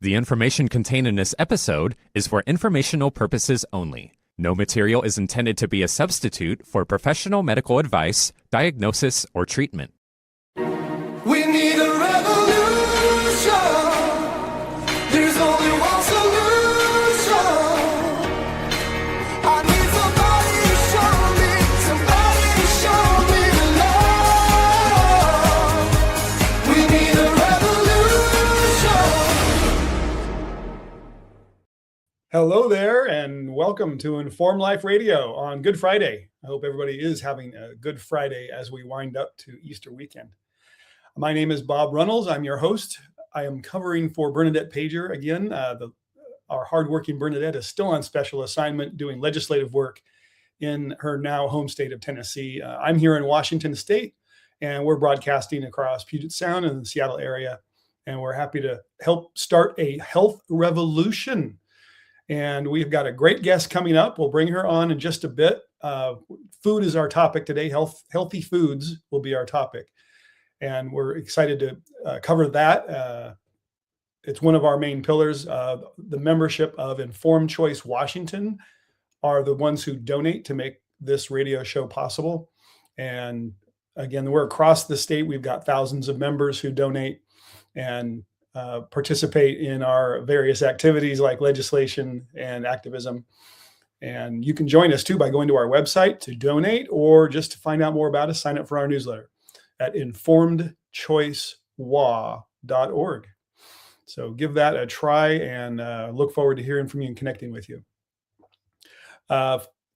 The information contained in this episode is for informational purposes only. No material is intended to be a substitute for professional medical advice, diagnosis, or treatment. We need a revolution. There's only one solution. I need somebody to show me the love. We need a revolution. Hello there, and welcome to Inform Life Radio on Good Friday. I hope everybody is having a good Friday as we wind up to Easter weekend. My name is Bob Runnels. I'm your host. I am covering for Bernadette Pager again. Our hardworking Bernadette is still on special assignment doing legislative work in her now home state of Tennessee. I'm here in Washington State, and we're broadcasting across Puget Sound and the Seattle area. And we're happy to help start a health revolution. And we've got a great guest coming up. We'll bring her on in just a bit. Food is our topic today. Healthy foods will be our topic. And we're excited to cover that. It's one of our main pillars. The membership of Informed Choice Washington are the ones who donate to make this radio show possible. And again, we're across the state. We've got thousands of members who donate and participate in our various activities like legislation and activism. And you can join us too by going to our website to donate, or just to find out more about us, sign up for our newsletter at informedchoicewa.org. So give that a try, and look forward to hearing from you and connecting with you.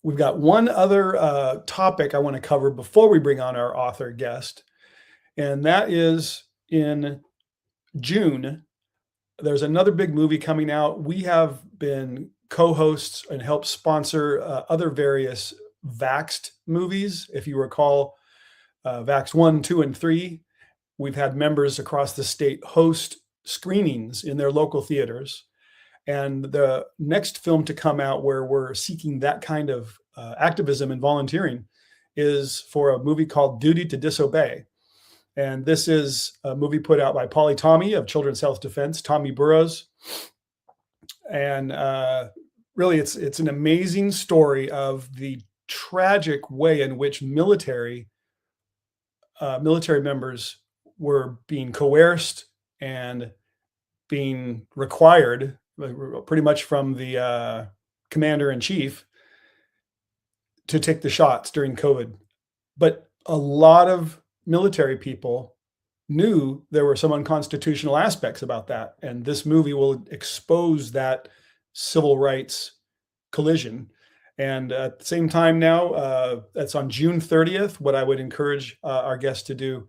We've got one other topic I want to cover before we bring on our author guest, and that is in June. There's another big movie coming out. We have been co-hosts and helped sponsor other various Vaxxed movies. If you recall, Vax 1, 2, and 3, we've had members across the state host screenings in their local theaters. And the next film to come out where we're seeking that kind of activism and volunteering is for a movie called Duty to Disobey. And this is a movie put out by Polly Tommy of Children's Health Defense, Tommy Burrows. And really, it's an amazing story of the tragic way in which military members were being coerced and being required, pretty much from the commander-in-chief, to take the shots during COVID. But a lot of military people knew there were some unconstitutional aspects about that. And this movie will expose that civil rights collision. And at the same time now, that's on June 30th. What I would encourage our guests to do,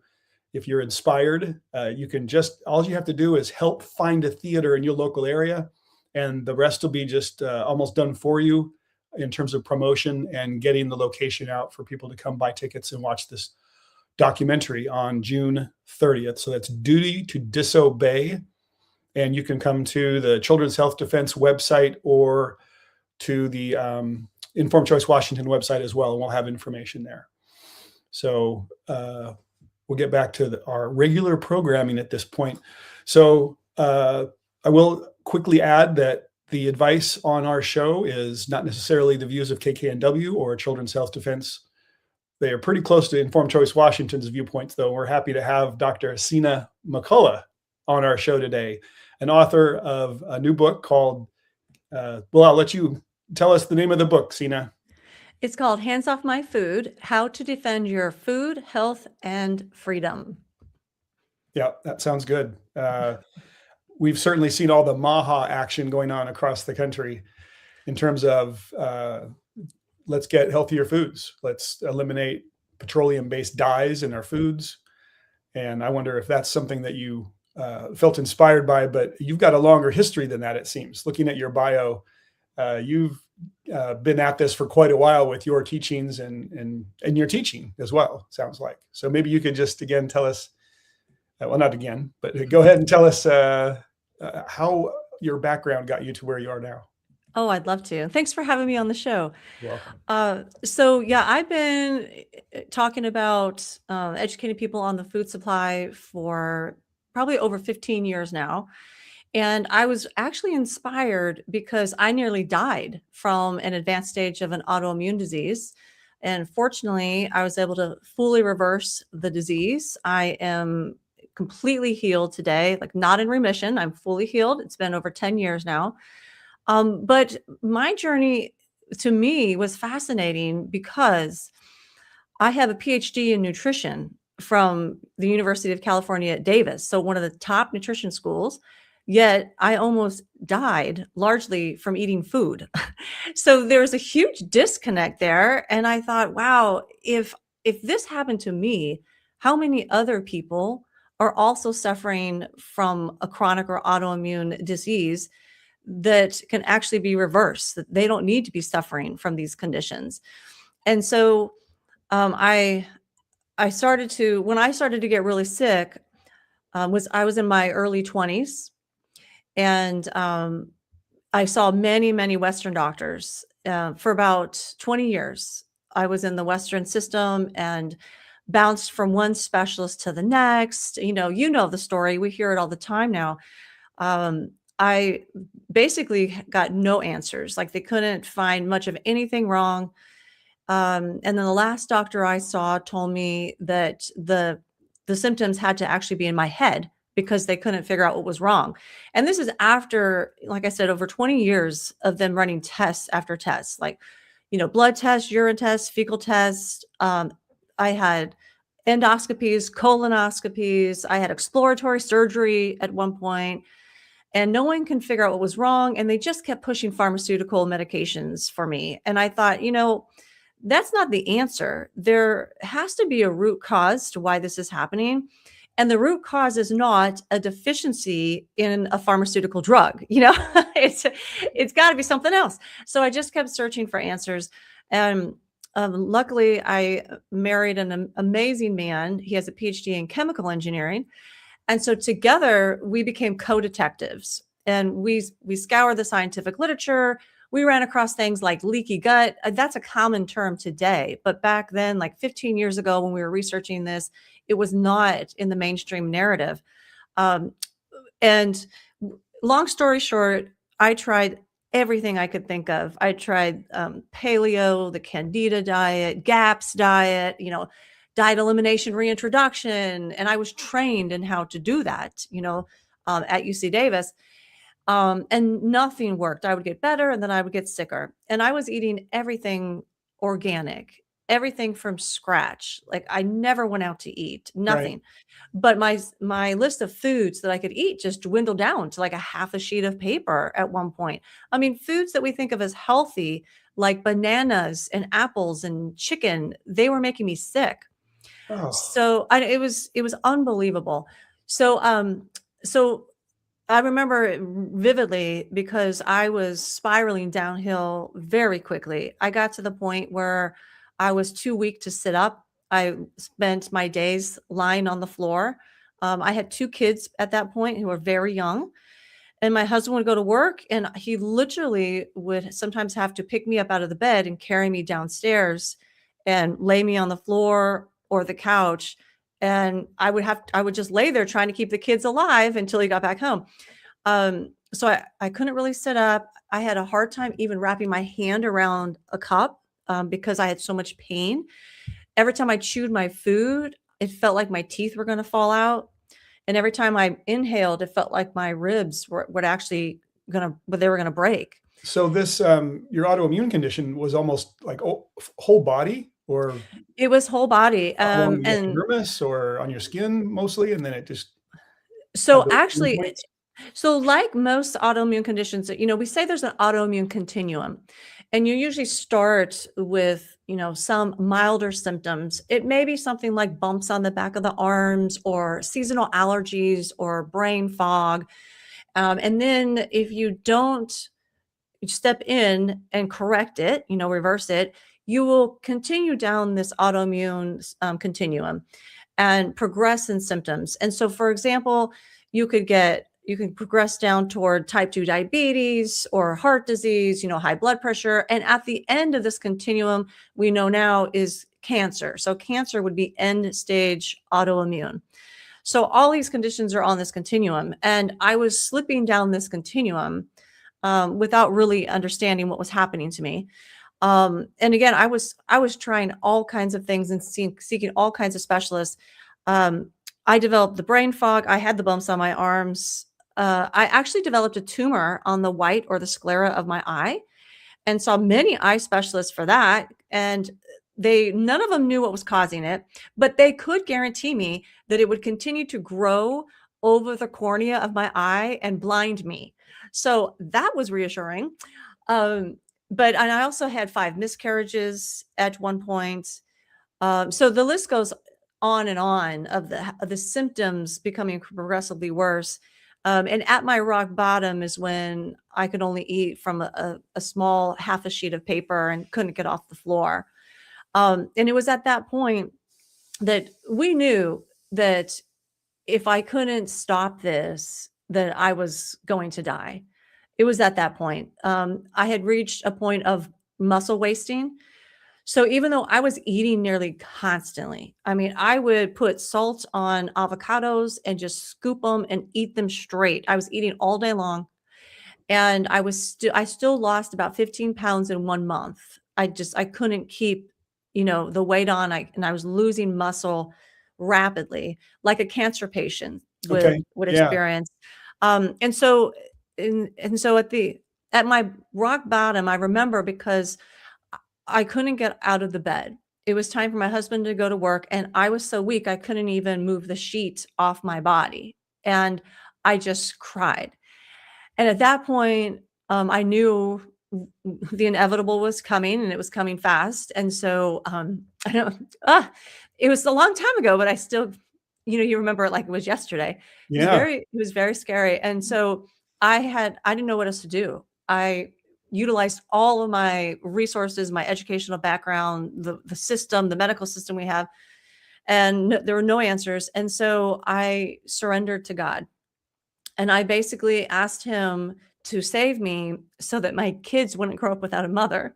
if you're inspired, all you have to do is help find a theater in your local area, and the rest will be just almost done for you in terms of promotion and getting the location out for people to come buy tickets and watch this documentary on June 30th. So that's Duty to Disobey. And you can come to the Children's Health Defense website or to the Informed Choice Washington website as well, and we'll have information there. So we'll get back to our regular programming at this point. So I will quickly add that the advice on our show is not necessarily the views of KKNW or Children's Health Defense. They are pretty close to Informed Choice Washington's viewpoints, though. We're happy to have Dr. Sina McCullough on our show today, an author of a new book called, I'll let you tell us the name of the book, Sina. It's called Hands Off My Food, How to Defend Your Food, Health, and Freedom. Yeah, that sounds good. We've certainly seen all the MAHA action going on across the country in terms of let's get healthier foods. Let's eliminate petroleum-based dyes in our foods. And I wonder if that's something that you felt inspired by, but you've got a longer history than that, it seems. Looking at your bio, you've been at this for quite a while with your teachings and your teaching as well, sounds like. So maybe you could just, again, tell us, not again, but go ahead and tell us how your background got you to where you are now. Oh, I'd love to. Thanks for having me on the show. You're welcome. So yeah, I've been talking about educating people on the food supply for probably over 15 years now. And I was actually inspired because I nearly died from an advanced stage of an autoimmune disease. And fortunately, I was able to fully reverse the disease. I am completely healed today, like not in remission. I'm fully healed. It's been over 10 years now. But my journey to me was fascinating because I have a PhD in nutrition from the University of California at Davis, so one of the top nutrition schools. Yet I almost died largely from eating food. So there's a huge disconnect there. And I thought, wow, if this happened to me, how many other people are also suffering from a chronic or autoimmune disease that can actually be reversed, that they don't need to be suffering from these conditions? And so I started to when I started to get really sick, I was in my early 20s, and I saw many, many Western doctors for about 20 years. I was in the Western system and bounced from one specialist to the next. You know the story. We hear it all the time now. I basically got no answers. Like they couldn't find much of anything wrong. And then the last doctor I saw told me that the symptoms had to actually be in my head because they couldn't figure out what was wrong. And this is after, like I said, over 20 years of them running tests after tests, like, blood tests, urine tests, fecal tests. I had endoscopies, colonoscopies. I had exploratory surgery at one point, and no one can figure out what was wrong. And they just kept pushing pharmaceutical medications for me. And I thought, that's not the answer. There has to be a root cause to why this is happening. And the root cause is not a deficiency in a pharmaceutical drug. It's got to be something else. So I just kept searching for answers. And luckily, I married an amazing man. He has a PhD in chemical engineering. And so together we became co-detectives, and we scoured the scientific literature. We ran across things like leaky gut. That's a common term today. But back then, like 15 years ago, when we were researching this, it was not in the mainstream narrative. And long story short, I tried everything I could think of. I tried paleo, the Candida diet, GAPS diet, diet elimination reintroduction. And I was trained in how to do that, at UC Davis. And nothing worked. I would get better and then I would get sicker. And I was eating everything organic, everything from scratch. Like I never went out to eat, nothing. Right. But my list of foods that I could eat just dwindled down to like a half a sheet of paper at one point. I mean, foods that we think of as healthy, like bananas and apples and chicken, they were making me sick. Oh, So it was unbelievable. So I remember it vividly because I was spiraling downhill very quickly. I got to the point where I was too weak to sit up. I spent my days lying on the floor. I had two kids at that point who were very young, and my husband would go to work, and he literally would sometimes have to pick me up out of the bed and carry me downstairs and lay me on the floor or the couch. And I would just lay there trying to keep the kids alive until he got back home. So I couldn't really sit up. I had a hard time even wrapping my hand around a cup because I had so much pain. Every time I chewed my food, it felt like my teeth were going to fall out. And every time I inhaled, it felt like my ribs were they were going to break. so this your autoimmune condition was almost like whole body, or It was whole body. along the And epidermis or on your skin mostly, and then it just had so those actually, pinpoints? So like most autoimmune conditions, we say there's an autoimmune continuum, and you usually start with, some milder symptoms. It may be something like bumps on the back of the arms or seasonal allergies or brain fog. And then if you don't step in and correct it, reverse it, you will continue down this autoimmune continuum and progress in symptoms. And so, for example, you can progress down toward type 2 diabetes or heart disease, high blood pressure. And at the end of this continuum, we know now is cancer. So cancer would be end stage autoimmune. So all these conditions are on this continuum, and I was slipping down this continuum without really understanding what was happening to me. And again, I was trying all kinds of things and seeking all kinds of specialists. Um, I developed the brain fog. I had the bumps on my arms. I actually developed a tumor on the white or the sclera of my eye, and saw many eye specialists for that. And none of them knew what was causing it, but they could guarantee me that it would continue to grow over the cornea of my eye and blind me. So that was reassuring. Um, and I also had 5 miscarriages at one point. So the list goes on and on of the symptoms becoming progressively worse. And at my rock bottom is when I could only eat from a small half a sheet of paper and couldn't get off the floor. And it was at that point that we knew that if I couldn't stop this, that I was going to die. It was at that point. I had reached a point of muscle wasting. So even though I was eating nearly constantly, I mean, I would put salt on avocados and just scoop them and eat them straight. I was eating all day long, and I still lost about 15 pounds in 1 month. I couldn't keep, the weight on. I was losing muscle rapidly, like a cancer patient Okay. would Yeah. experience. And so at my rock bottom, I remember, because I couldn't get out of the bed. It was time for my husband to go to work, and I was so weak I couldn't even move the sheet off my body, and I just cried. And at that point, I knew the inevitable was coming, and it was coming fast. And so I don't. It was a long time ago, but I still, you remember it like it was yesterday. Yeah. It was very scary. And so I didn't know what else to do. I utilized all of my resources, my educational background, the system, the medical system we have, and there were no answers. And so I surrendered to God. And I basically asked him to save me so that my kids wouldn't grow up without a mother.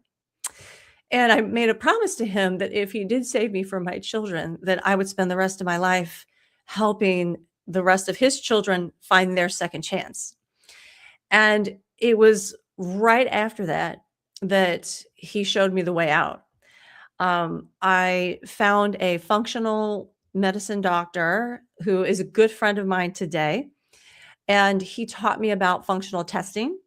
And I made a promise to him that if he did save me from my children, that I would spend the rest of my life helping the rest of his children find their second chance. And it was right after that he showed me the way out. I found a functional medicine doctor who is a good friend of mine today. And he taught me about functional testing.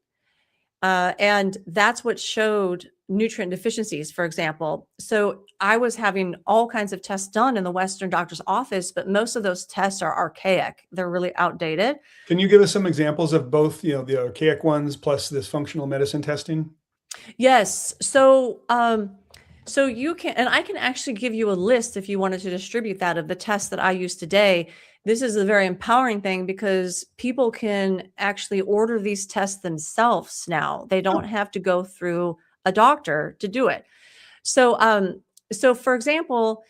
And that's what showed nutrient deficiencies, for example. So I was having all kinds of tests done in the Western doctor's office, but most of those tests are archaic. They're really outdated. Can you give us some examples of both, the archaic ones plus this functional medicine testing? Yes. So you can, and I can actually give you a list if you wanted to distribute that, of the tests that I use today. This is a very empowering thing because people can actually order these tests themselves now. They don't have to go through a doctor to do it. So for example,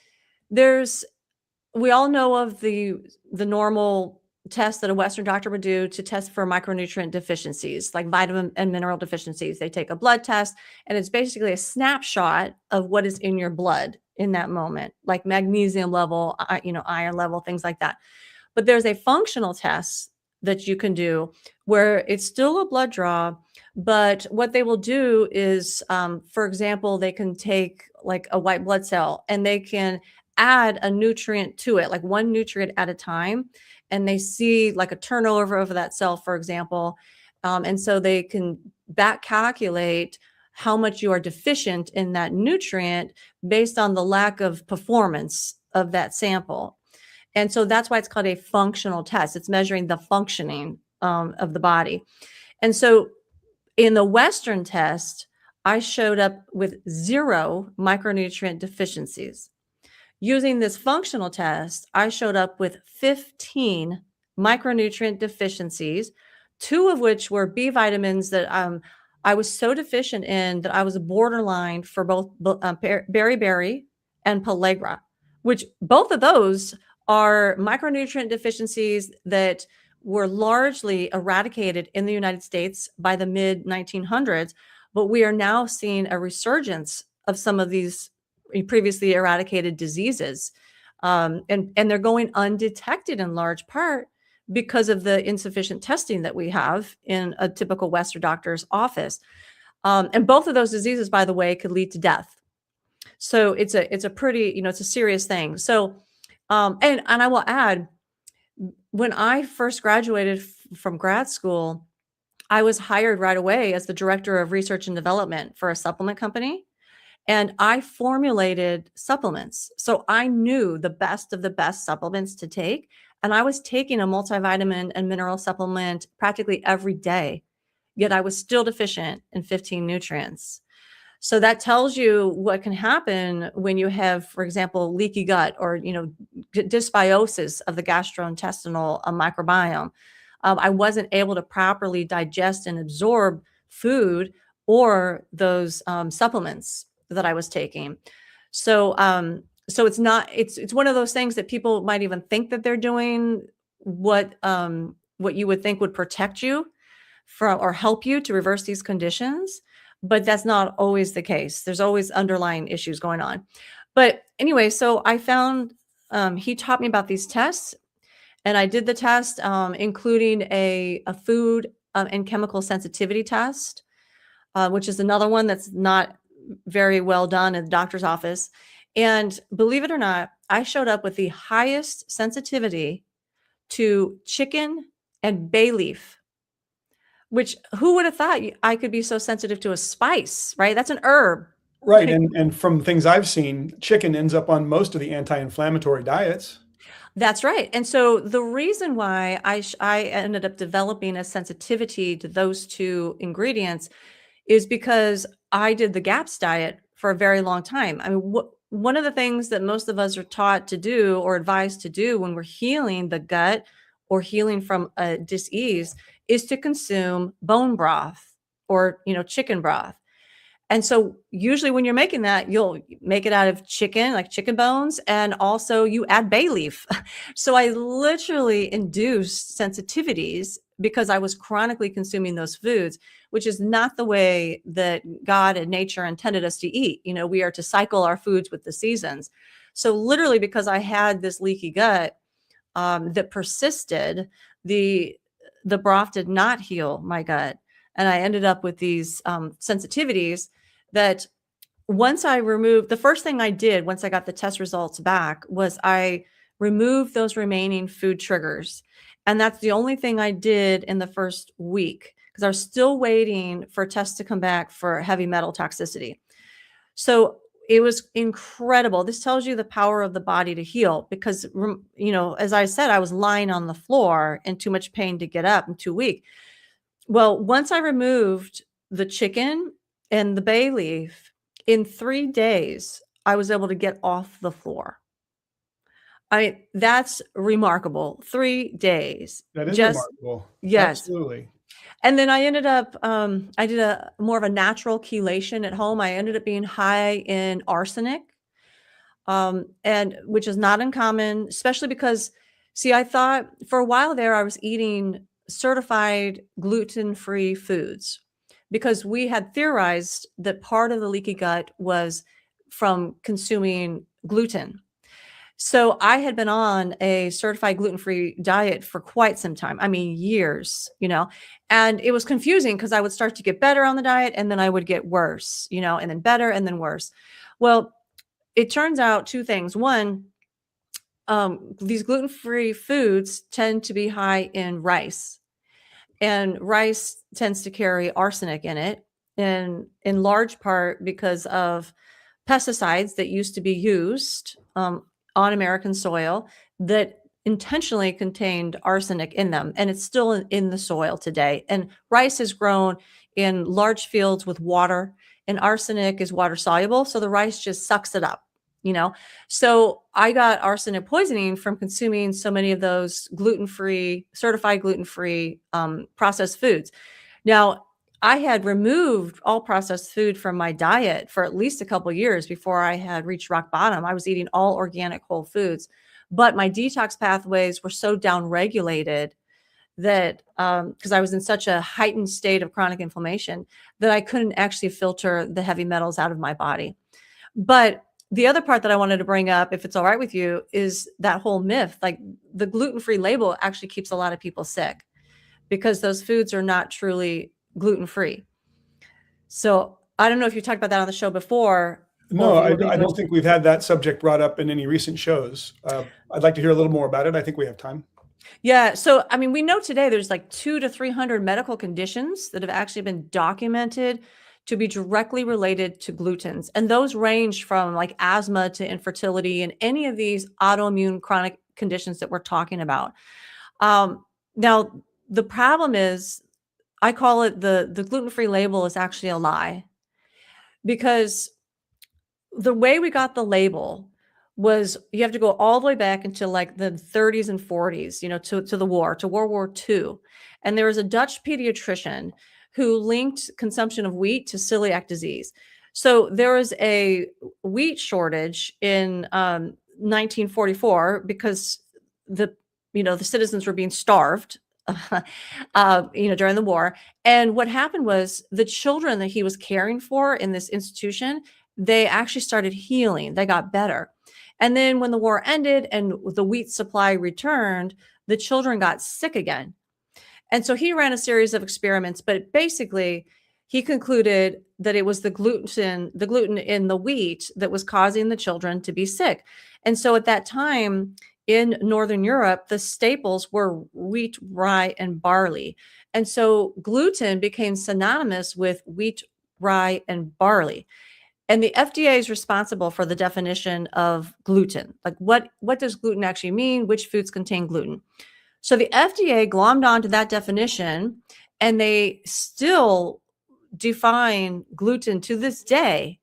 we all know of the normal test that a Western doctor would do to test for micronutrient deficiencies, like vitamin and mineral deficiencies. They take a blood test, and it's basically a snapshot of what is in your blood in that moment, like magnesium level, iron level, things like that. But there's a functional test that you can do where it's still a blood draw, but what they will do is, for example, they can take like a white blood cell and they can add a nutrient to it, like one nutrient at a time. And they see like a turnover of that cell, for example. And so they can back calculate how much you are deficient in that nutrient based on the lack of performance of that sample. And so that's why it's called a functional test. It's measuring the functioning of the body. And so in the Western test, I showed up with 0 micronutrient deficiencies. Using this functional test, I showed up with 15 micronutrient deficiencies, 2 of which were B vitamins that I was so deficient in that I was borderline for both beriberi and pellagra, which both of those are micronutrient deficiencies that were largely eradicated in the United States by the mid 1900s, but we are now seeing a resurgence of some of these previously eradicated diseases. And they're going undetected in large part because of the insufficient testing that we have in a typical Western doctor's office. And both of those diseases, by the way, could lead to death. So it's a pretty, it's a serious thing. So, and I will add, when I first graduated from grad school, I was hired right away as the director of research and development for a supplement company. And I formulated supplements. So I knew the best of the best supplements to take. And I was taking a multivitamin and mineral supplement practically every day, yet I was still deficient in 15 nutrients. So that tells you what can happen when you have, for example, leaky gut or, dysbiosis of the gastrointestinal microbiome. I wasn't able to properly digest and absorb food or those supplements that I was taking. So, so it's one of those things that people might even think that they're doing what you would think would protect you from or help you to reverse these conditions, but that's not always the case. There's always underlying issues going on. But anyway, so I found he taught me about these tests, and I did the test, including a food and chemical sensitivity test, which is another one that's not very well done in the doctor's office. And believe it or not, I showed up with the highest sensitivity to chicken and bay leaf, which who would have thought I could be so sensitive to a spice, right? That's an herb. Right. And from things I've seen, chicken ends up on most of the anti-inflammatory diets. That's right. And so the reason why I ended up developing a sensitivity to those two ingredients is because I did the GAPS diet for a very long time. I mean, one of the things that most of us are taught to do or advised to do when we're healing the gut or healing from a disease is to consume bone broth or, chicken broth. And so usually when you're making that, you'll make it out of chicken, like chicken bones, and also you add bay leaf. So I literally induced sensitivities because I was chronically consuming those foods, which is not the way that God and nature intended us to eat. We are to cycle our foods with the seasons. So literally because I had this leaky gut that persisted, the broth did not heal my gut. And I ended up with these sensitivities that once I removed, the first thing I did once I got the test results back was I removed those remaining food triggers. And that's the only thing I did in the first week because I was still waiting for tests to come back for heavy metal toxicity. So it was incredible. This tells you the power of the body to heal because, as I said, I was lying on the floor in too much pain to get up and too weak. Well, once I removed the chicken and the bay leaf, in 3 days, I was able to get off the floor. I mean, that's remarkable. 3 days. That is Just, remarkable. yes. Absolutely. And then I ended up, I did a more of a natural chelation at home. I ended up being high in arsenic, and which is not uncommon, especially because, see, I thought for a while there I was eating certified gluten-free foods because we had theorized that part of the leaky gut was from consuming gluten. So I had been on a certified gluten-free diet for quite some time. I mean, years, and it was confusing because I would start to get better on the diet and then I would get worse, and then better and then worse. Well, it turns out two things. One, these gluten-free foods tend to be high in rice, and rice tends to carry arsenic in it, and in large part because of pesticides that used to be used on American soil that intentionally contained arsenic in them, and it's still in the soil today. And rice is grown in large fields with water, and arsenic is water soluble, so the rice just sucks it up. So I got arsenic poisoning from consuming so many of those certified gluten-free processed foods. Now, I had removed all processed food from my diet for at least a couple of years before I had reached rock bottom. I was eating all organic whole foods, but my detox pathways were so downregulated that because I was in such a heightened state of chronic inflammation that I couldn't actually filter the heavy metals out of my body. But the other part that I wanted to bring up, if it's all right with you, is that whole myth. Like the gluten-free label actually keeps a lot of people sick because those foods are not truly gluten-free. So I don't know if you talked about that on the show before. No, or if you were I gonna go don't into- think we've had that subject brought up in any recent shows. I'd like to hear a little more about it. I think we have time. Yeah. So, I mean, we know today there's like 200 to 300 medical conditions that have actually been documented to be directly related to glutens. And those range from like asthma to infertility and any of these autoimmune chronic conditions that we're talking about. Now, the problem is, I call it the gluten-free label is actually a lie, because the way we got the label was you have to go all the way back into like the 30s and 40s, to the war, to World War II. And there was a Dutch pediatrician who linked consumption of wheat to celiac disease. So there was a wheat shortage in 1944 because the citizens were being starved, during the war. And what happened was the children that he was caring for in this institution, they actually started healing. They got better. And then when the war ended and the wheat supply returned, the children got sick again. And so he ran a series of experiments, but basically he concluded that it was the gluten in the wheat that was causing the children to be sick. And so at that time in Northern Europe, the staples were wheat, rye, and barley. And so gluten became synonymous with wheat, rye, and barley. And the FDA is responsible for the definition of gluten. Like what does gluten actually mean? Which foods contain gluten? So the FDA glommed onto that definition, and they still define gluten to this day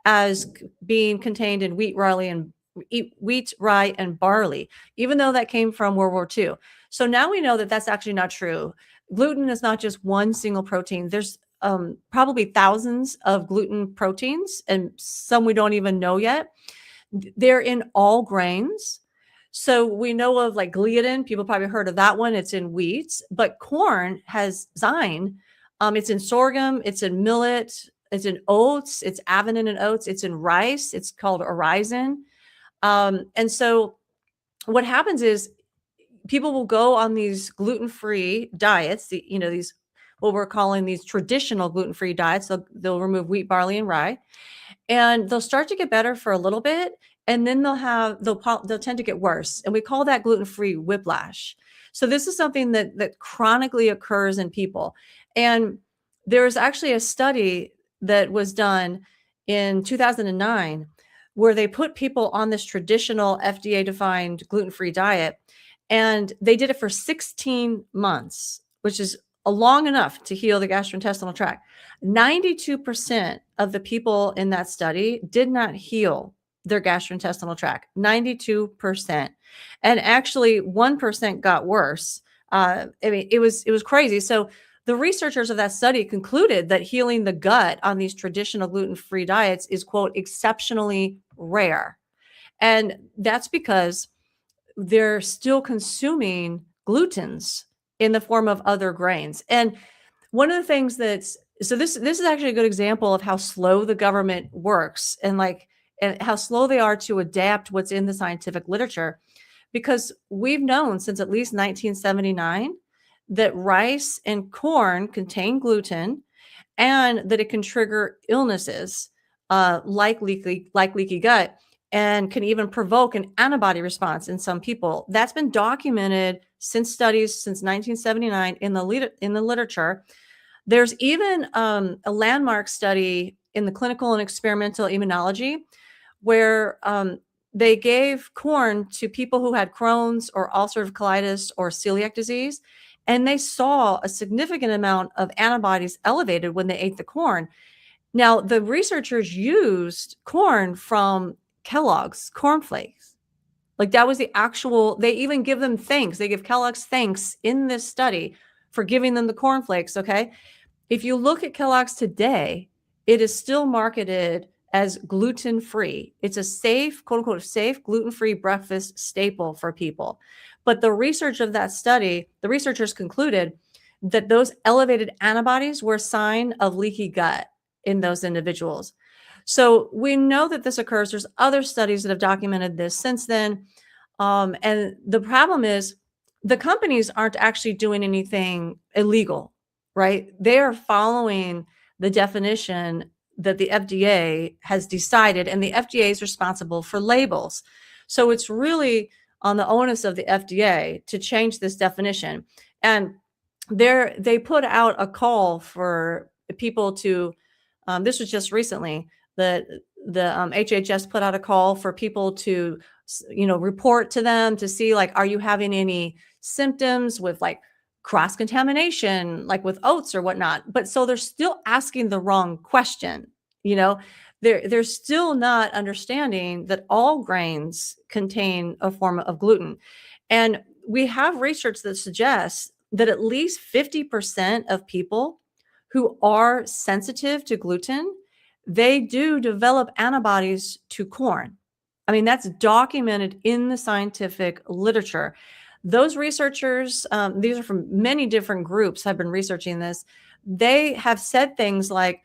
as being contained in wheat, rye, and barley, even though that came from World War II. So now we know that that's actually not true. Gluten is not just one single protein. There's probably thousands of gluten proteins, and some we don't even know yet. They're in all grains. So we know of like gliadin. People probably heard of that one. It's in wheat, but corn has zyme. It's in sorghum. It's in millet. It's in oats. It's avenin and oats. It's in rice. It's called orison. And so what happens is people will go on these gluten-free diets, these what we're calling these traditional gluten-free diets. So they'll remove wheat, barley, and rye, and they'll start to get better for a little bit, and then they'll tend to get worse, and we call that gluten-free whiplash. So this is something that chronically occurs in people. And there's actually a study that was done in 2009 where they put people on this traditional FDA-defined gluten-free diet, and they did it for 16 months, which is long enough to heal the gastrointestinal tract. 92% of the people in that study did not heal their gastrointestinal tract. 92%. And actually 1% got worse. It was crazy. So the researchers of that study concluded that healing the gut on these traditional gluten-free diets is, quote, exceptionally rare. And that's because they're still consuming glutens in the form of other grains. And one of the things this is actually a good example of how slow the government works, and how slow they are to adapt what's in the scientific literature, because we've known since at least 1979 that rice and corn contain gluten, and that it can trigger illnesses like leaky gut, and can even provoke an antibody response in some people. That's been documented since studies since 1979 in the literature. There's even a landmark study in the clinical and experimental immunology where they gave corn to people who had Crohn's or ulcerative colitis or celiac disease, and they saw a significant amount of antibodies elevated when they ate the corn. Now, the researchers used corn from Kellogg's cornflakes. Like that was the actual, they even give them thanks. They give Kellogg's thanks in this study for giving them the cornflakes. Okay. If you look at Kellogg's today, it is still marketed as gluten-free. It's a safe, quote unquote, safe gluten-free breakfast staple for people. But the research of that study, the researchers concluded that those elevated antibodies were a sign of leaky gut in those individuals. So we know that this occurs. There's other studies that have documented this since then. And the problem is the companies aren't actually doing anything illegal, right? They are following the definition that the FDA has decided, and the FDA is responsible for labels. So it's really on the onus of the FDA to change this definition. And they put out a call for people to, this was just recently, the HHS put out a call for people to, report to them to see, like, are you having any symptoms with like cross contamination, like with oats or whatnot? But so they're still asking the wrong question. You know, they're still not understanding that all grains contain a form of gluten. And we have research that suggests that at least 50% of people who are sensitive to gluten, they do develop antibodies to corn. I mean, that's documented in the scientific literature. Those researchers, these are from many different groups, have been researching this. They have said things like,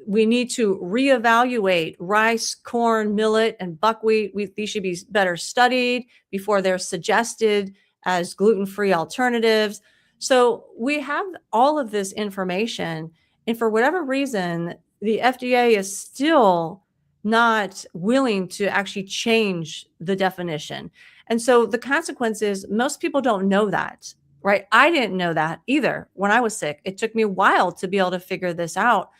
we need to reevaluate rice, corn, millet, and buckwheat. These should be better studied before they're suggested as gluten-free alternatives. So we have all of this information, and for whatever reason, the FDA is still not willing to actually change the definition. And so the consequence is most people don't know that, right? I didn't know that either when I was sick. It took me a while to be able to figure this out.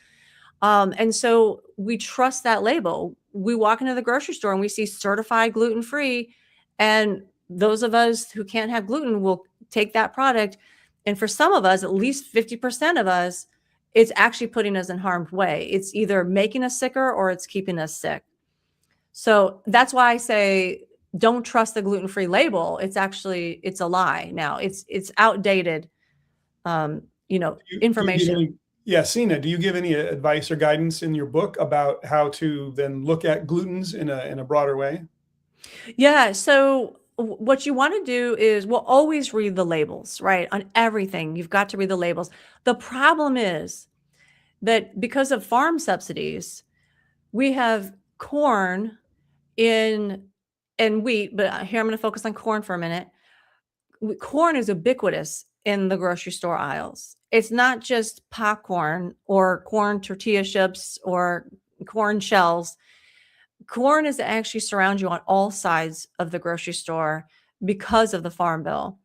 And so we trust that label. We walk into the grocery store and we see certified gluten-free, and those of us who can't have gluten will take that product. And for some of us, at least 50% of us, it's actually putting us in harm's way. It's either making us sicker or it's keeping us sick. So that's why I say don't trust the gluten-free label. It's a lie now. It's outdated, information. Sina, do you give any advice or guidance in your book about how to then look at glutens in a broader way? Yeah. So what you want to do is, well, always read the labels, right? On everything, you've got to read the labels. The problem is that because of farm subsidies, we have corn in and wheat, but here I'm going to focus on corn for a minute. Corn is ubiquitous in the grocery store aisles. It's not just popcorn or corn tortilla chips or corn shells. Corn is actually surround you on all sides of the grocery store because of the Farm Bill.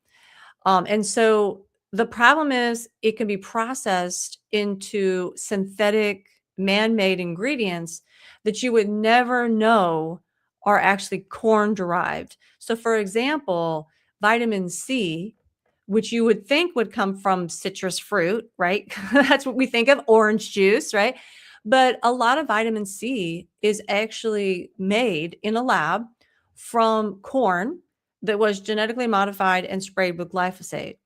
And so the problem is it can be processed into synthetic man-made ingredients that you would never know are actually corn derived. So for example, vitamin C, which you would think would come from citrus fruit, right? That's what we think of, orange juice, right? But a lot of vitamin C is actually made in a lab from corn that was genetically modified and sprayed with glyphosate.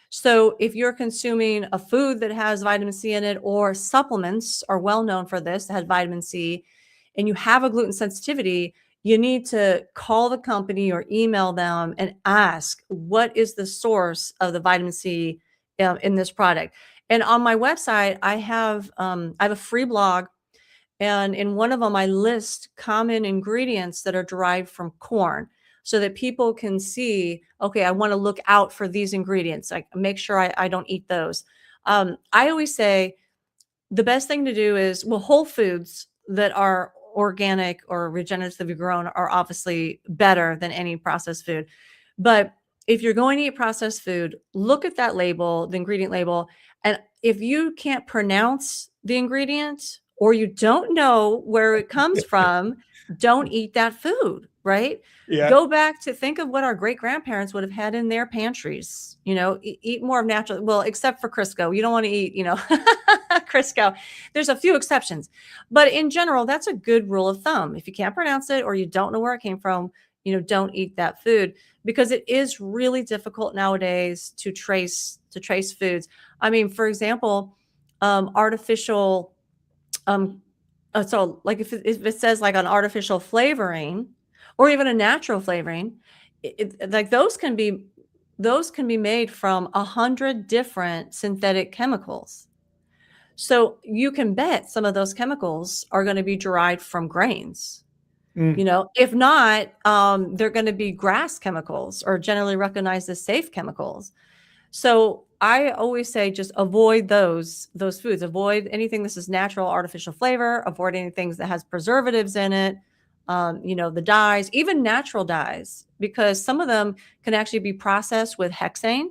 So if you're consuming a food that has vitamin C in it, or supplements are well known for this, that has vitamin C, and you have a gluten sensitivity, you need to call the company or email them and ask, what is the source of the vitamin C in this product? And on my website, I have a free blog, and in one of them, I list common ingredients that are derived from corn, so that people can see, okay, I want to look out for these ingredients. Like, make sure I don't eat those. I always say the best thing to do is, well, whole foods that are organic or regeneratively grown are obviously better than any processed food. But if you're going to eat processed food, look at that label, the ingredient label. And if you can't pronounce the ingredient, or you don't know where it comes from, don't eat that food, right? Yeah. Go back to think of what our great grandparents would have had in their pantries. Eat more of natural, well, except for Crisco. You don't want to eat, Crisco. There's a few exceptions, but in general, that's a good rule of thumb. If you can't pronounce it or you don't know where it came from, don't eat that food, because it is really difficult nowadays to trace foods. I mean, for example, artificial, so like if it says like an artificial flavoring or even a natural flavoring, like those can be made from 100 different synthetic chemicals. So you can bet some of those chemicals are going to be derived from grains. If not, they're going to be grass chemicals or generally recognized as safe chemicals. So I always say just avoid those foods. Avoid anything this is natural, artificial flavor. Avoid anything that has preservatives in it. The dyes, even natural dyes, because some of them can actually be processed with hexane,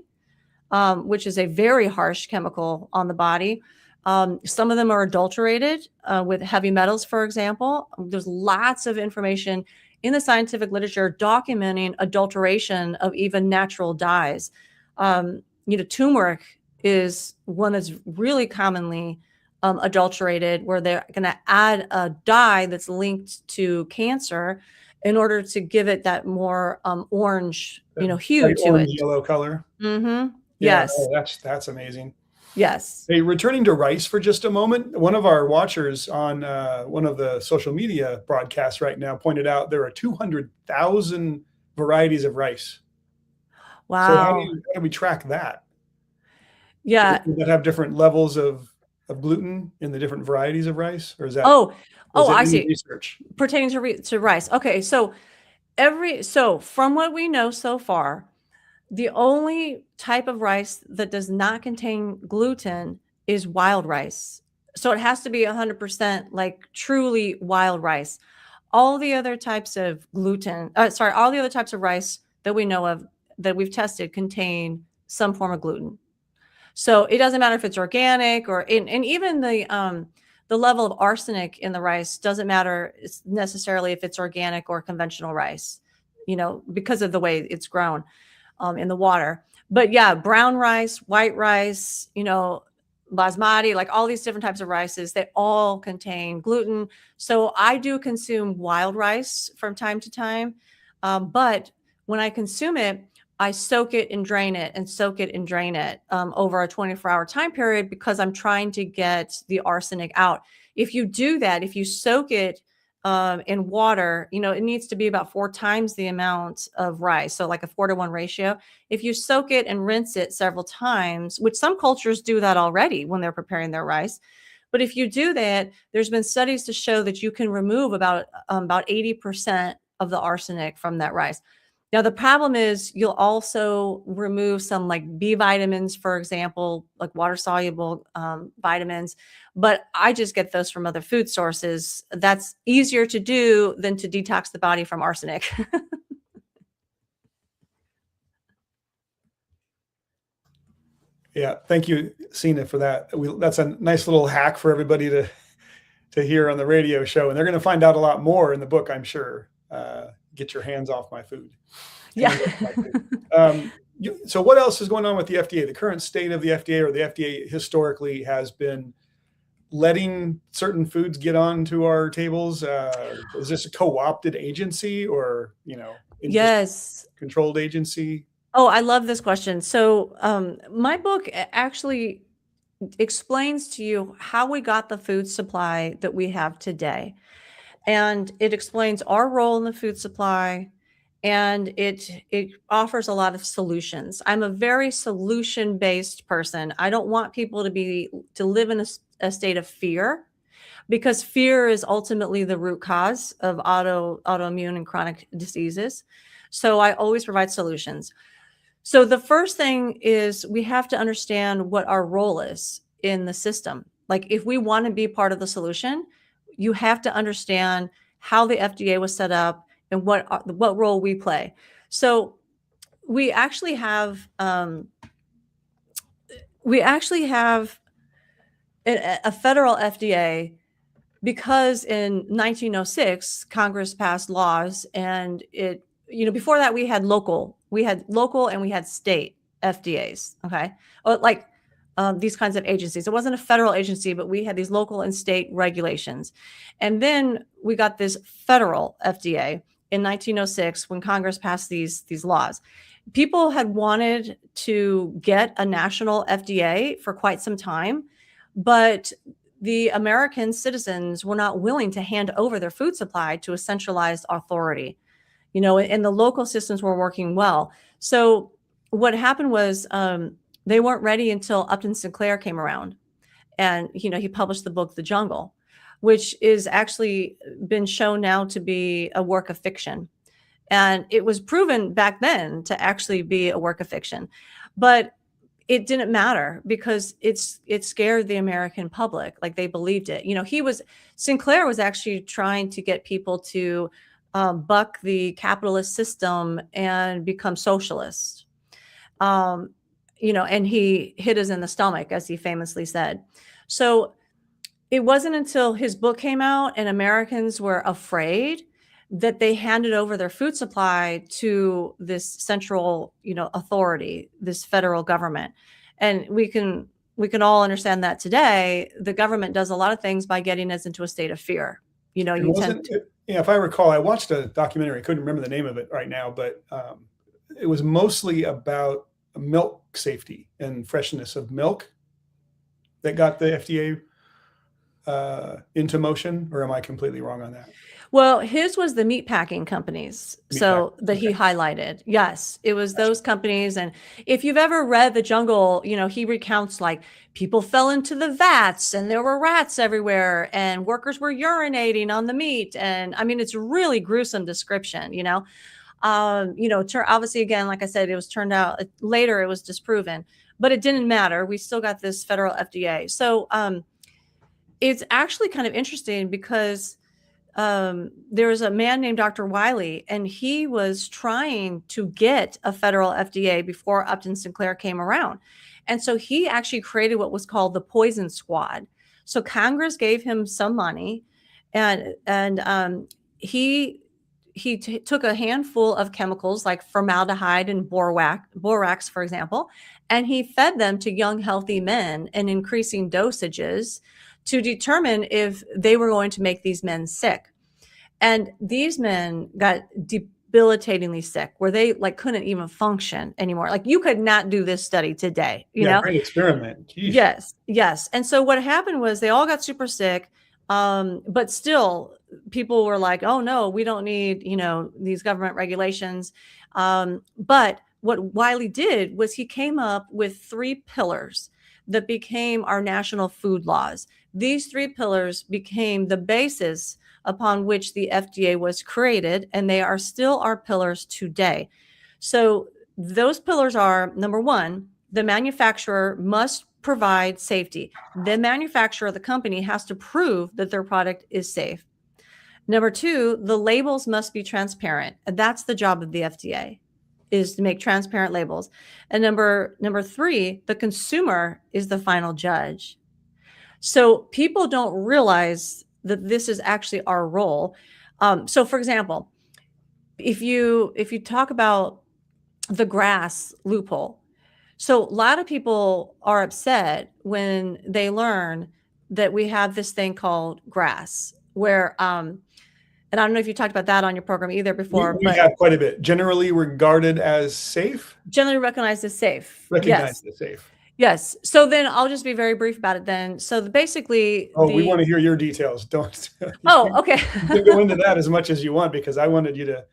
which is a very harsh chemical on the body. Some of them are adulterated with heavy metals, for example. There's lots of information in the scientific literature documenting adulteration of even natural dyes. Turmeric is one that's really commonly adulterated, where they're going to add a dye that's linked to cancer in order to give it that more orange, hue Bright to orange, it. yellow color. Mm-hmm. Yeah, Yes. that's amazing. Yes. Hey, returning to rice for just a moment, one of our watchers on one of the social media broadcasts right now pointed out there are 200,000 varieties of rice. So how Wow. do we track that? Yeah. Does that have different levels of gluten in the different varieties of rice, or is that Oh, is it I new see. research? Pertaining to rice. Okay, so from what we know so far, the only type of rice that does not contain gluten is wild rice. So it has to be 100% like truly wild rice. All the other types of all the other types of rice that we know of that we've tested contain some form of gluten. So it doesn't matter if it's organic and even the level of arsenic in the rice doesn't matter necessarily if it's organic or conventional rice, because of the way it's grown in the water. But yeah, brown rice, white rice, basmati, like all these different types of rices, they all contain gluten. So I do consume wild rice from time to time. But when I consume it, I soak it and drain it and soak it and drain it over a 24-hour time period because I'm trying to get the arsenic out. If you do that, if you soak it in water, it needs to be about 4 times the amount of rice. So like a 4-to-1 ratio. If you soak it and rinse it several times, which some cultures do that already when they're preparing their rice. But if you do that, there's been studies to show that you can remove about 80% of the arsenic from that rice. Now, the problem is you'll also remove some like B vitamins, for example, like water soluble vitamins. But I just get those from other food sources. That's easier to do than to detox the body from arsenic. Yeah, thank you, Sina, for that. That's a nice little hack for everybody to hear on the radio show, and they're going to find out a lot more in the book, I'm sure. Get your hands off my food. Yeah. So what else is going on with the FDA? The current state of the FDA, or the FDA historically has been letting certain foods get onto our tables. Is this a co-opted agency or, Yes. controlled agency? Oh, I love this question. So my book actually explains to you how we got the food supply that we have today. And it explains our role in the food supply, and it offers a lot of solutions. I'm a very solution-based person. I don't want people to live in a state of fear, because fear is ultimately the root cause of autoimmune and chronic diseases. So I always provide solutions. So the first thing is we have to understand what our role is in the system. Like if we want to be part of the solution, you have to understand how the FDA was set up and what role we play. So we actually have a federal FDA because in 1906 Congress passed laws, and before that we had local and we had state FDAs. Okay, these kinds of agencies. It wasn't a federal agency, but we had these local and state regulations. And then we got this federal FDA in 1906 when Congress passed these laws. People had wanted to get a national FDA for quite some time, but the American citizens were not willing to hand over their food supply to a centralized authority, and the local systems were working well. So what happened was, they weren't ready until Upton Sinclair came around. And, he published the book, The Jungle, which is actually been shown now to be a work of fiction. And it was proven back then to actually be a work of fiction. But it didn't matter because it scared the American public. Like, they believed it. Sinclair was actually trying to get people to buck the capitalist system and become socialists. And he hit us in the stomach, as he famously said. So it wasn't until his book came out and Americans were afraid that they handed over their food supply to this central, authority, this federal government. And we can all understand that today, the government does a lot of things by getting us into a state of fear. If I recall, I watched a documentary. I couldn't remember the name of it right now, but it was mostly about milk safety and freshness of milk that got the FDA into motion, or am I completely wrong on that? Well, his was the meat packing companies. That he highlighted. Yes, it was those companies. And if you've ever read The Jungle, he recounts like people fell into the vats and there were rats everywhere and workers were urinating on the meat. And I mean, it's a really gruesome description, obviously, again, like I said, it was turned out later, it was disproven, but it didn't matter. We still got this federal FDA. So it's actually kind of interesting because there was a man named Dr. Wiley, and he was trying to get a federal FDA before Upton Sinclair came around. And so he actually created what was called the Poison Squad. So Congress gave him some money, and he took a handful of chemicals like formaldehyde and borax, for example, and he fed them to young, healthy men in increasing dosages to determine if they were going to make these men sick. And these men got debilitatingly sick, where they couldn't even function anymore. Like, you could not do this study today, you know? Great experiment. Jeez. Yes. And so what happened was they all got super sick. But still people were like, oh no, we don't need, these government regulations. But what Wiley did was he came up with 3 pillars that became our national food laws. These 3 pillars became the basis upon which the FDA was created, and they are still our pillars today. So those pillars are, number 1, the manufacturer must provide safety. The manufacturer, the company, has to prove that their product is safe. Number 2, the labels must be transparent. And that's the job of the FDA, is to make transparent labels. And number 3, the consumer is the final judge. So people don't realize that this is actually our role. So for example, if you talk about the grass loophole, so a lot of people are upset when they learn that we have this thing called grass, where, and I don't know if you talked about that on your program either before. We have quite a bit. Generally regarded as safe? Generally recognized as safe. Recognized as safe. Yes. So then I'll just be very brief about it then. So basically. We want to hear your details. Don't. Okay. You can go into that as much as you want, because I wanted you to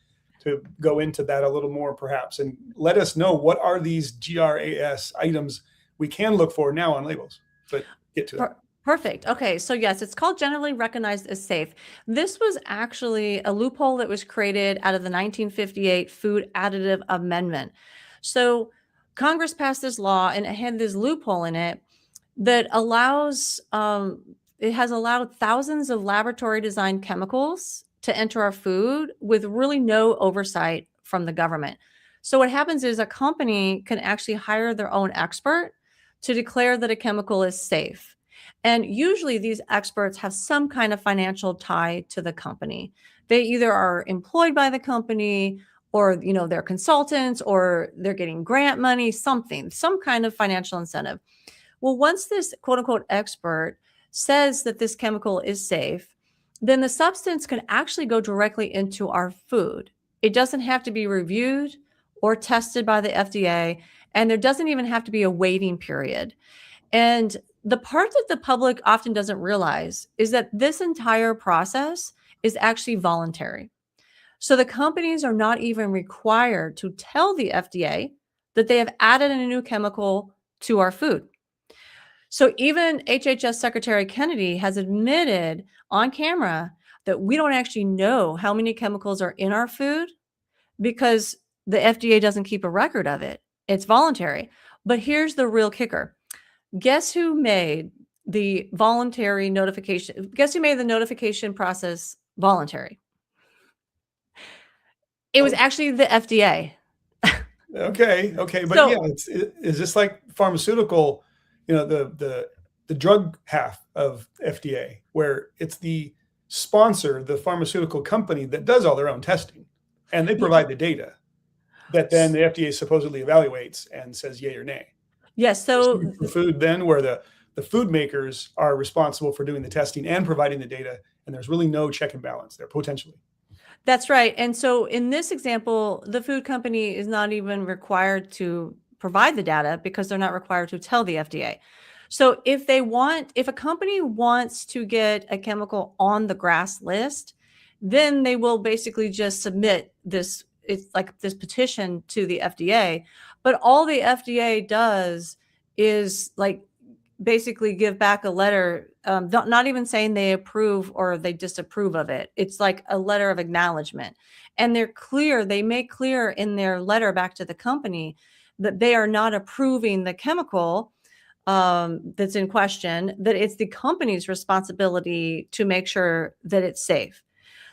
go into that a little more perhaps, and let us know what are these GRAS items we can look for now on labels, but get to that. Perfect. Okay. So yes, it's called generally recognized as safe. This was actually a loophole that was created out of the 1958 Food Additive Amendment. So Congress passed this law, and it had this loophole in it that allows, it has allowed thousands of laboratory designed chemicals to enter our food with really no oversight from the government. So what happens is a company can actually hire their own expert to declare that a chemical is safe. And usually these experts have some kind of financial tie to the company. They either are employed by the company, or, they're consultants, or they're getting grant money, some kind of financial incentive. Well, once this quote unquote expert says that this chemical is safe, then the substance can actually go directly into our food. It doesn't have to be reviewed or tested by the FDA, and there doesn't even have to be a waiting period. And the part that the public often doesn't realize is that this entire process is actually voluntary. So the companies are not even required to tell the FDA that they have added a new chemical to our food. So even HHS Secretary Kennedy has admitted on camera that we don't actually know how many chemicals are in our food because the FDA doesn't keep a record of it. It's voluntary. But here's the real kicker. Guess who made the voluntary notification? Guess who made the notification process voluntary? It was actually the FDA. Okay, but So- yeah, is this like pharmaceutical, the drug half of FDA, where it's the sponsor, the pharmaceutical company that does all their own testing, and they provide the data that then the FDA supposedly evaluates and says yay or nay. Yes. So For food, then, where the food makers are responsible for doing the testing and providing the data, and there's really no check and balance there potentially. that's right. And so in this example, the food company is not even required to provide the data because they're not required to tell the FDA. So if a company wants to get a chemical on the GRAS list, then they will basically just submit this, it's like this petition to the FDA. But all the FDA does is like basically give back a letter, not even saying they approve or they disapprove of it. It's like a letter of acknowledgement. And they make clear in their letter back to the company that they are not approving the chemical that's in question, that it's the company's responsibility to make sure that it's safe.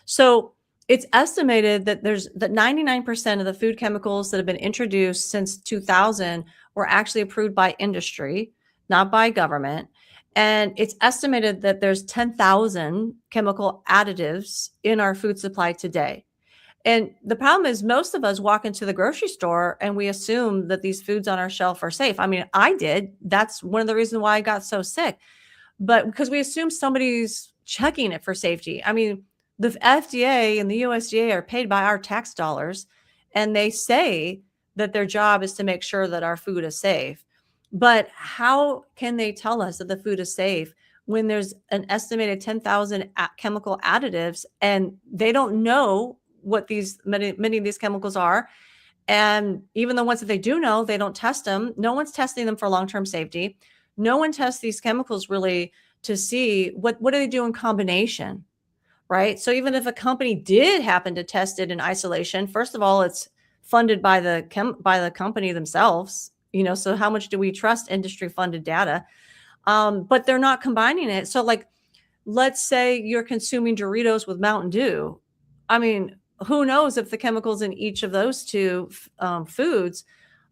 So it's estimated that 99% of the food chemicals that have been introduced since 2000 were actually approved by industry, not by government. And it's estimated that there's 10,000 chemical additives in our food supply today. And the problem is most of us walk into the grocery store and we assume that these foods on our shelf are safe. I mean, I did. That's one of the reasons why I got so sick. But because we assume somebody's checking it for safety. I mean, the FDA and the USDA are paid by our tax dollars, and they say that their job is to make sure that our food is safe. But how can they tell us that the food is safe when there's an estimated 10,000 chemical additives and they don't know what many of these chemicals are? And even the ones that they do know, they don't test them. No one's testing them for long-term safety. No one tests these chemicals really to see what do they do in combination, right? So even if a company did happen to test it in isolation, first of all, it's funded by the company themselves. So how much do we trust industry-funded data? But they're not combining it. So like, let's say you're consuming Doritos with Mountain Dew. I mean, who knows if the chemicals in each of those two foods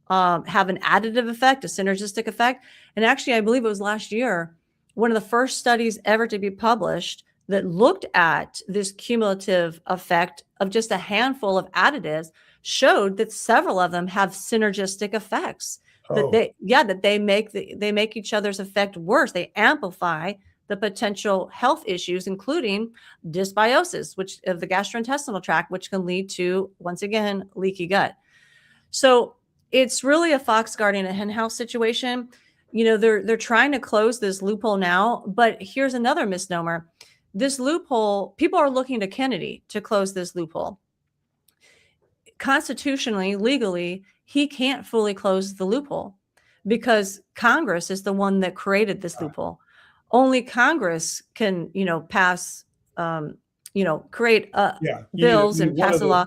have an additive effect, a synergistic effect. And actually, I believe it was last year, one of the first studies ever to be published that looked at this cumulative effect of just a handful of additives showed that several of them have synergistic effects. That they make each other's effect worse. They amplify the potential health issues, including dysbiosis, which of the gastrointestinal tract, which can lead to, once again, leaky gut. So it's really a fox guarding a henhouse situation. They're trying to close this loophole now, but here's another misnomer. This loophole, people are looking to Kennedy to close this loophole. Constitutionally, legally, he can't fully close the loophole because Congress is the one that created this loophole. Only Congress can, pass, create bills and pass a law.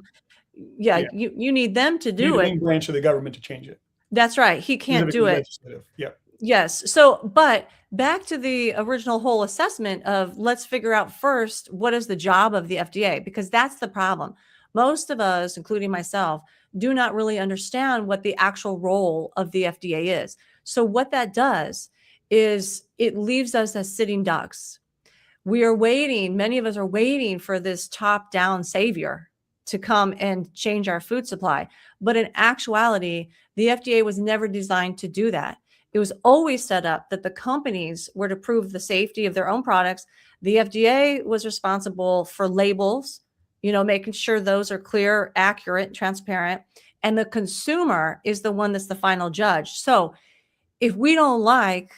You need them to do it. Main branch of the government to change it. That's right. He can't do it. Yeah. Yes. So, but back to the original whole assessment of let's figure out first, what is the job of the FDA? Because that's the problem. Most of us, including myself, do not really understand what the actual role of the FDA is. So what that does is it leaves us as sitting ducks. We are waiting. Many of us are waiting for this top-down savior to come and change our food supply. But in actuality, the FDA was never designed to do that. It was always set up that the companies were to prove the safety of their own products. The FDA was responsible for labels, making sure those are clear, accurate, transparent. And the consumer is the one that's the final judge. So if we don't like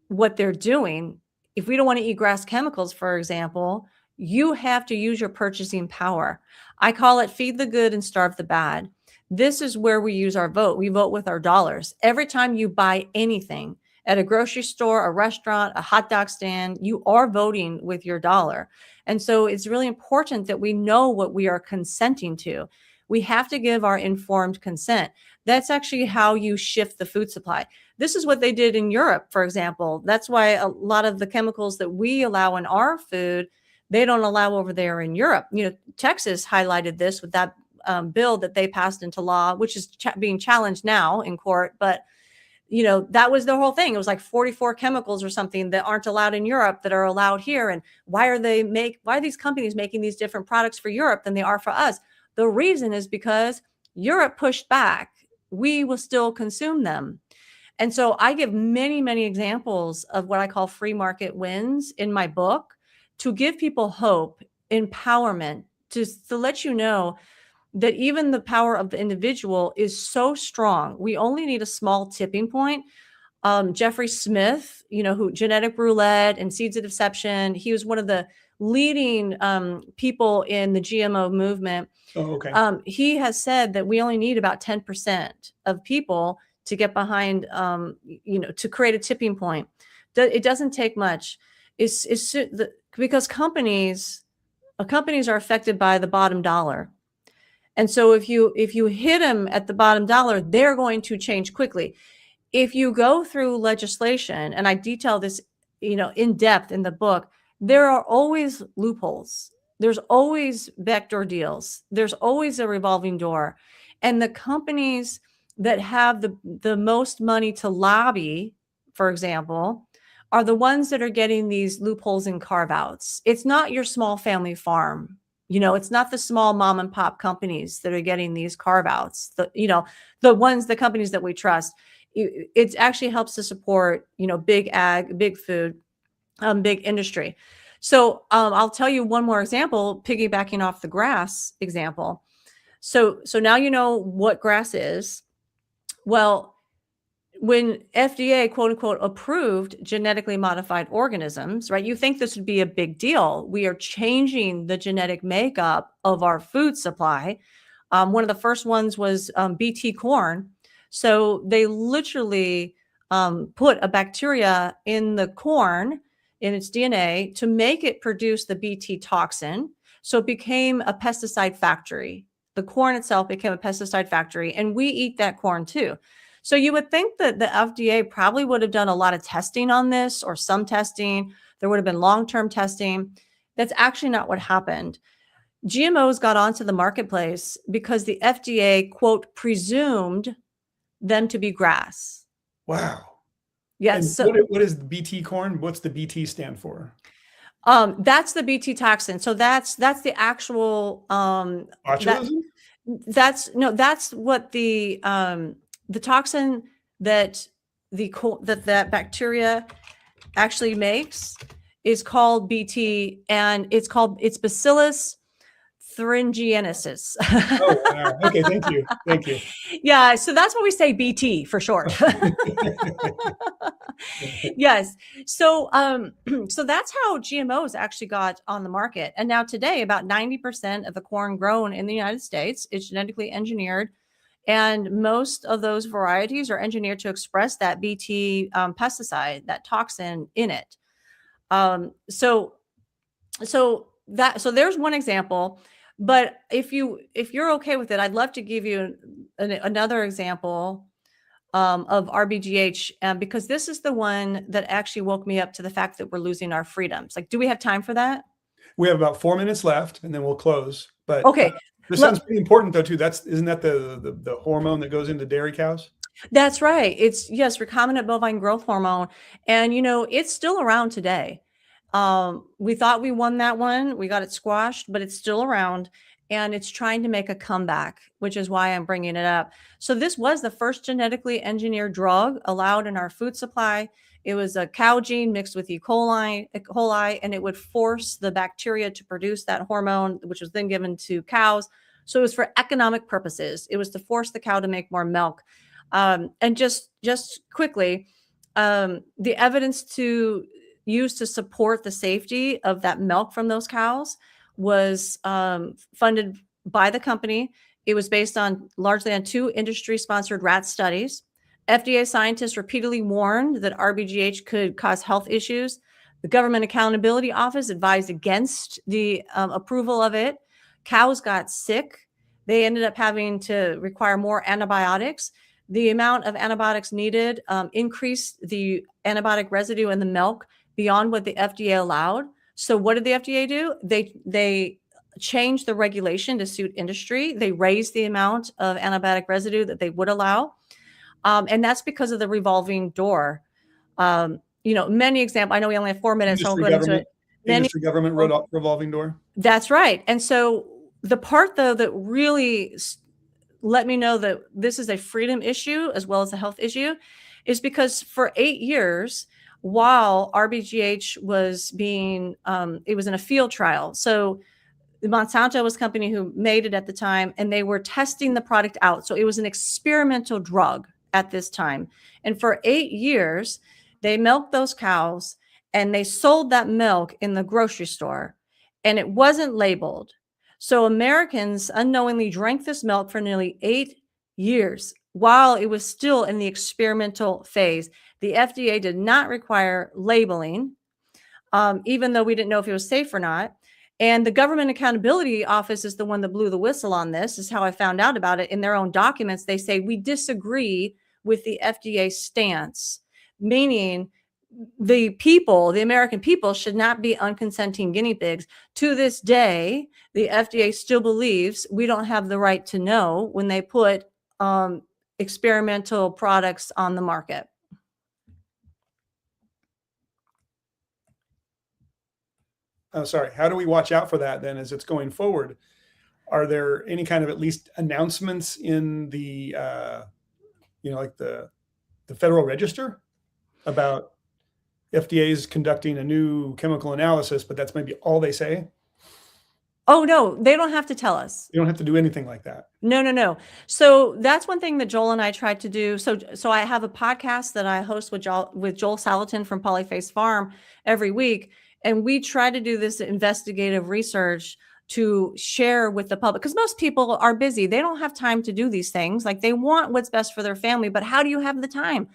what they're doing, if we don't want to eat GRAS chemicals, for example, you have to use your purchasing power. I call it feed the good and starve the bad. This is where we use our vote. We vote with our dollars. Every time you buy anything, at a grocery store, a restaurant, a hot dog stand, you are voting with your dollar. And so it's really important that we know what we are consenting to. We have to give our informed consent. That's actually how you shift the food supply. This is what they did in Europe, for example. That's why a lot of the chemicals that we allow in our food, they don't allow over there in Europe. Texas highlighted this with that bill that they passed into law, which is being challenged now in court. But that was the whole thing. It was like 44 chemicals or something that aren't allowed in Europe that are allowed here. And why are these companies making these different products for Europe than they are for us? The reason is because Europe pushed back. We will still consume them. And so I give many, many examples of what I call free market wins in my book to give people hope, empowerment, to let you know that even the power of the individual is so strong. We only need a small tipping point. Jeffrey Smith, who genetic roulette and seeds of deception, he was one of the leading people in the GMO movement. Oh, okay. He has said that we only need about 10% of people to get behind, to create a tipping point. It doesn't take much. Because companies are affected by the bottom dollar. And so if you hit them at the bottom dollar, they're going to change quickly. If you go through legislation, and I detail this, in depth in the book, there are always loopholes. There's always backdoor deals. There's always a revolving door. And the companies that have the most money to lobby, for example, are the ones that are getting these loopholes and carve-outs. It's not your small family farm. It's not the small mom and pop companies that are getting these carve-outs. The companies that we trust. It actually helps to support, big ag, big food, big industry. So I'll tell you one more example, piggybacking off the grass example. So now you know what grass is. Well, when FDA, quote unquote, approved genetically modified organisms, right? You think this would be a big deal. We are changing the genetic makeup of our food supply. One of the first ones was BT corn. So they literally put a bacteria in the corn, in its DNA, to make it produce the BT toxin. So it became a pesticide factory. The corn itself became a pesticide factory, and we eat that corn too. So you would think that the FDA probably would have done a lot of testing on this, or some testing. There would have been long-term testing. That's actually not what happened. GMOs got onto the marketplace because the FDA, quote, presumed them to be grass. Wow. Yes. And So what is the BT corn? What's the BT stand for? that's the BT toxin. So that's the actual Botulism? that's what the toxin that that bacteria actually makes is called BT, and it's Bacillus thuringiensis. Oh, wow. Okay, thank you. Thank you. Yeah, so that's what we say, BT for short. Yes. So so that's how GMOs actually got on the market. And now today, about 90% of the corn grown in the United States is genetically engineered. And most of those varieties are engineered to express that BT pesticide, that toxin in it. So there's one example. But if you're okay with it, I'd love to give you another example of RBGH, because this is the one that actually woke me up to the fact that we're losing our freedoms. Like, do we have time for that? We have about 4 minutes left, and then we'll close. But Okay. this sounds pretty important, though, too. Isn't that the hormone that goes into dairy cows? That's right. It's, yes, recombinant bovine growth hormone. And, it's still around today. We thought we won that one. We got it squashed, but it's still around, and it's trying to make a comeback, which is why I'm bringing it up. So this was the first genetically engineered drug allowed in our food supply. It was a cow gene mixed with E. coli, and it would force the bacteria to produce that hormone, which was then given to cows. So it was for economic purposes. It was to force the cow to make more milk. And just quickly, the evidence to use to support the safety of that milk from those cows was funded by the company. It was based largely on 2 industry-sponsored rat studies. FDA scientists repeatedly warned that RBGH could cause health issues. The Government Accountability Office advised against the approval of it. Cows got sick. They ended up having to require more antibiotics. The amount of antibiotics needed increased the antibiotic residue in the milk beyond what the FDA allowed. So what did the FDA do? They changed the regulation to suit industry. They raised the amount of antibiotic residue that they would allow. And that's because of the revolving door. Many examples. I know we only have 4 minutes, so I'll go into it. Industry government revolving door. That's right. And so the part, though, that really let me know that this is a freedom issue as well as a health issue is because for 8 years, while RBGH was it was in a field trial. So Monsanto was a company who made it at the time, and they were testing the product out. So it was an experimental drug at this time. And for 8 years, they milked those cows and they sold that milk in the grocery store, and it wasn't labeled. So Americans unknowingly drank this milk for nearly 8 years while it was still in the experimental phase. The FDA did not require labeling, even though we didn't know if it was safe or not. And the Government Accountability Office is the one that blew the whistle on this, is how I found out about it. In their own documents, they say, we disagree with the FDA stance, meaning the American people should not be unconsenting guinea pigs. To this day, the FDA still believes we don't have the right to know when they put experimental products on the market. Oh, sorry. How do we watch out for that then as it's going forward? Are there any kind of at least announcements in the, like the Federal Register about FDA is conducting a new chemical analysis, but that's maybe all they say? Oh, no, they don't have to tell us. You don't have to do anything like that. No. So that's one thing that Joel and I tried to do. So I have a podcast that I host with Joel Salatin from Polyface Farm every week. And we try to do this investigative research to share with the public, because most people are busy. They don't have time to do these things. Like, they want what's best for their family, but how do you have the time?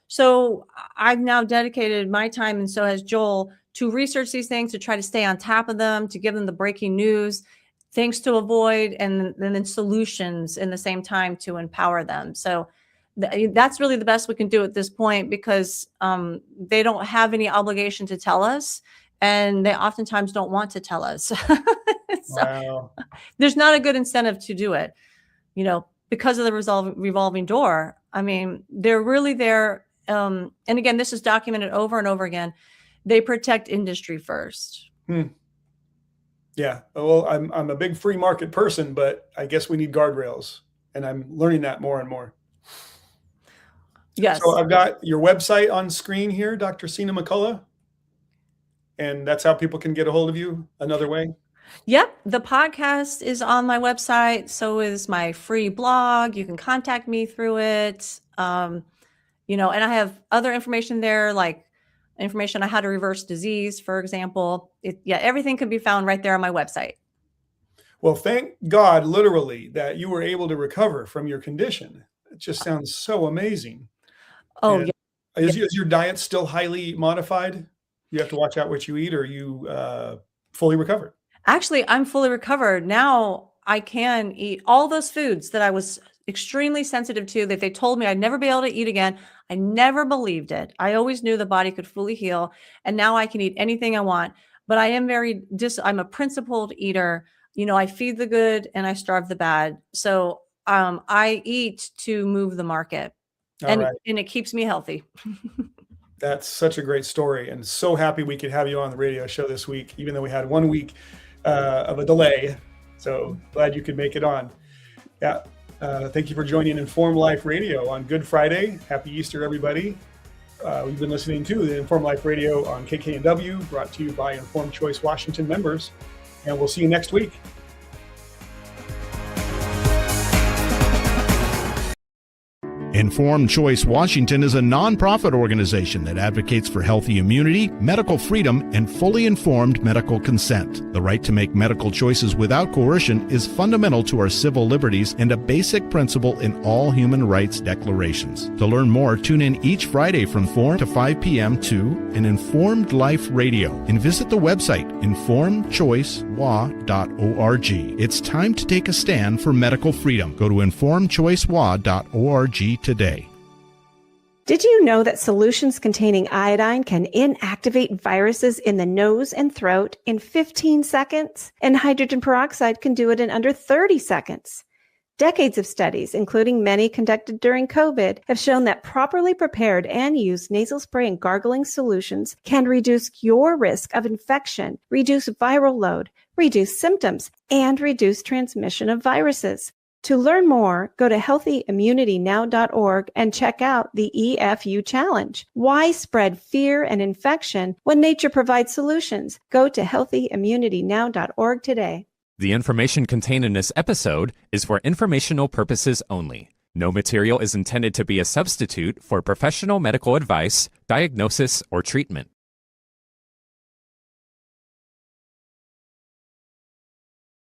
So I've now dedicated my time, and so has Joel, to research these things, to try to stay on top of them, to give them the breaking news, things to avoid, and then solutions in the same time to empower them. So that's really the best we can do at this point, because they don't have any obligation to tell us, and they oftentimes don't want to tell us. So Wow. there's not a good incentive to do it, because of the revolving door. I mean, they're really there. And again, this is documented over and over again. They protect industry first. Yeah. Well, I'm a big free market person, but I guess we need guardrails, and I'm learning that more and more. Yes. So I've got your website on screen here, Dr. Sina McCullough, and that's how people can get a hold of you another way. Yep. The podcast is on my website. So is my free blog. You can contact me through it. And I have other information there, like information on how to reverse disease, for example. Everything can be found right there on my website. Well, thank God, literally, that you were able to recover from your condition. It just sounds so amazing. Oh, And yeah. Is your diet still highly modified? You have to watch out what you eat, or are you fully recovered? Actually, I'm fully recovered. Now I can eat all those foods that I was extremely sensitive to, that they told me I'd never be able to eat again. I never believed it. I always knew the body could fully heal. And now I can eat anything I want. But I am I'm a principled eater. I feed the good and I starve the bad. So I eat to move the market. All right. And it keeps me healthy. That's such a great story, and so happy we could have you on the radio show this week, even though we had 1 week of a delay. So glad you could make it on. Yeah. Thank you for joining Inform Life Radio on Good Friday. Happy Easter, everybody. We've been listening to the Inform Life Radio on KKNW, brought to you by Informed Choice Washington members, and we'll see you next week. Informed Choice Washington is a nonprofit organization that advocates for healthy immunity, medical freedom, and fully informed medical consent. The right to make medical choices without coercion is fundamental to our civil liberties and a basic principle in all human rights declarations. To learn more, tune in each Friday from 4 to 5 p.m. to An Informed Life Radio and visit the website informedchoicewa.org. It's time to take a stand for medical freedom. Go to informedchoicewa.org today. Did you know that solutions containing iodine can inactivate viruses in the nose and throat in 15 seconds? And hydrogen peroxide can do it in under 30 seconds. Decades of studies, including many conducted during COVID, have shown that properly prepared and used nasal spray and gargling solutions can reduce your risk of infection, reduce viral load, reduce symptoms, and reduce transmission of viruses. To learn more, go to healthyimmunitynow.org and check out the EFU Challenge. Why spread fear and infection when nature provides solutions? Go to healthyimmunitynow.org today. The information contained in this episode is for informational purposes only. No material is intended to be a substitute for professional medical advice, diagnosis, or treatment.